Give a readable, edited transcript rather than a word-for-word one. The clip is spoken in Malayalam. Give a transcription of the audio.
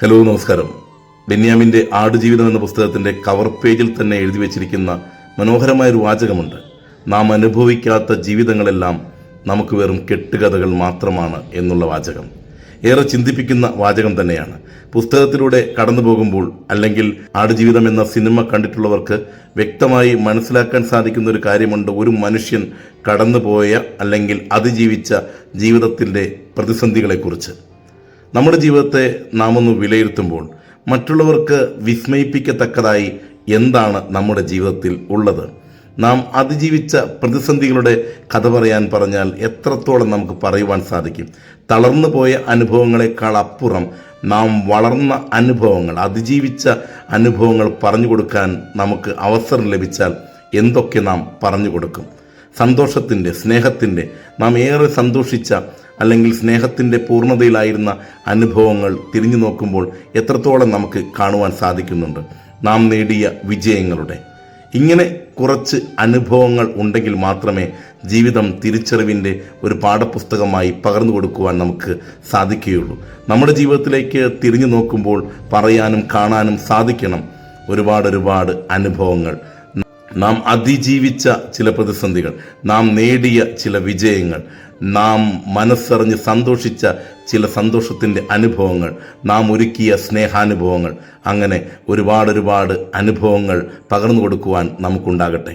ഹലോ, നമസ്കാരം. ബെന്യാമിൻ്റെ ആടുജീവിതം എന്ന പുസ്തകത്തിൻ്റെ കവർ പേജിൽ തന്നെ എഴുതി വച്ചിരിക്കുന്ന മനോഹരമായൊരു വാചകമുണ്ട്. നാം അനുഭവിക്കാത്ത ജീവിതങ്ങളെല്ലാം നമുക്ക് വെറും കെട്ടുകഥകൾ മാത്രമാണ് എന്നുള്ള വാചകം. ഏറെ ചിന്തിപ്പിക്കുന്ന വാചകം തന്നെയാണ്. പുസ്തകത്തിലൂടെ കടന്നു പോകുമ്പോൾ അല്ലെങ്കിൽ ആടുജീവിതം എന്ന സിനിമ കണ്ടിട്ടുള്ളവർക്ക് വ്യക്തമായി മനസ്സിലാക്കാൻ സാധിക്കുന്ന ഒരു കാര്യമുണ്ട്. ഒരു മനുഷ്യൻ കടന്നുപോയ അല്ലെങ്കിൽ അതിജീവിച്ച ജീവിതത്തിൻ്റെ പ്രതിസന്ധികളെക്കുറിച്ച്. നമ്മുടെ ജീവിതത്തെ നാം ഒന്ന് വിലയിരുത്തുമ്പോൾ മറ്റുള്ളവർക്ക് വിസ്മയിപ്പിക്കത്തക്കതായി എന്താണ് നമ്മുടെ ജീവിതത്തിൽ ഉള്ളത്? നാം അതിജീവിച്ച പ്രതിസന്ധികളുടെ കഥ പറയാൻ പറഞ്ഞാൽ എത്രത്തോളം നമുക്ക് പറയുവാൻ സാധിക്കും. തളർന്നു പോയ അനുഭവങ്ങളെക്കാൾ അപ്പുറം നാം വളർന്ന അനുഭവങ്ങൾ, അതിജീവിച്ച അനുഭവങ്ങൾ പറഞ്ഞു കൊടുക്കാൻ നമുക്ക് അവസരം ലഭിച്ചാൽ എന്തൊക്കെ നാം പറഞ്ഞു കൊടുക്കും. സന്തോഷത്തിൻ്റെ, സ്നേഹത്തിൻ്റെ, നാം ഏറെ സന്തോഷിച്ച അല്ലെങ്കിൽ സ്നേഹത്തിൻ്റെ പൂർണ്ണതയിലായിരുന്ന അനുഭവങ്ങൾ തിരിഞ്ഞു നോക്കുമ്പോൾ എത്രത്തോളം നമുക്ക് കാണുവാൻ സാധിക്കുന്നുണ്ട്. നാം നേടിയ വിജയങ്ങളുടെ ഇങ്ങനെ കുറച്ച് അനുഭവങ്ങൾ ഉണ്ടെങ്കിൽ മാത്രമേ ജീവിതം തിരിച്ചറിവിൻ്റെ ഒരു പാഠപുസ്തകമായി പകർന്നു കൊടുക്കുവാൻ നമുക്ക് സാധിക്കുകയുള്ളൂ. നമ്മുടെ ജീവിതത്തിലേക്ക് തിരിഞ്ഞു നോക്കുമ്പോൾ പറയാനും കാണാനും സാധിക്കണം ഒരുപാട് അനുഭവങ്ങൾ, നാം അതിജീവിച്ച ചില പ്രതിസന്ധികൾ, നാം നേടിയ ചില വിജയങ്ങൾ, നാം മനസ്സറിഞ്ഞ് സന്തോഷിച്ച ചില സന്തോഷത്തിൻ്റെ അനുഭവങ്ങൾ, നാം ഒരുക്കിയ സ്നേഹാനുഭവങ്ങൾ, അങ്ങനെ ഒരുപാട് അനുഭവങ്ങൾ പകർന്നു കൊടുക്കുവാൻ നമുക്കുണ്ടാകട്ടെ.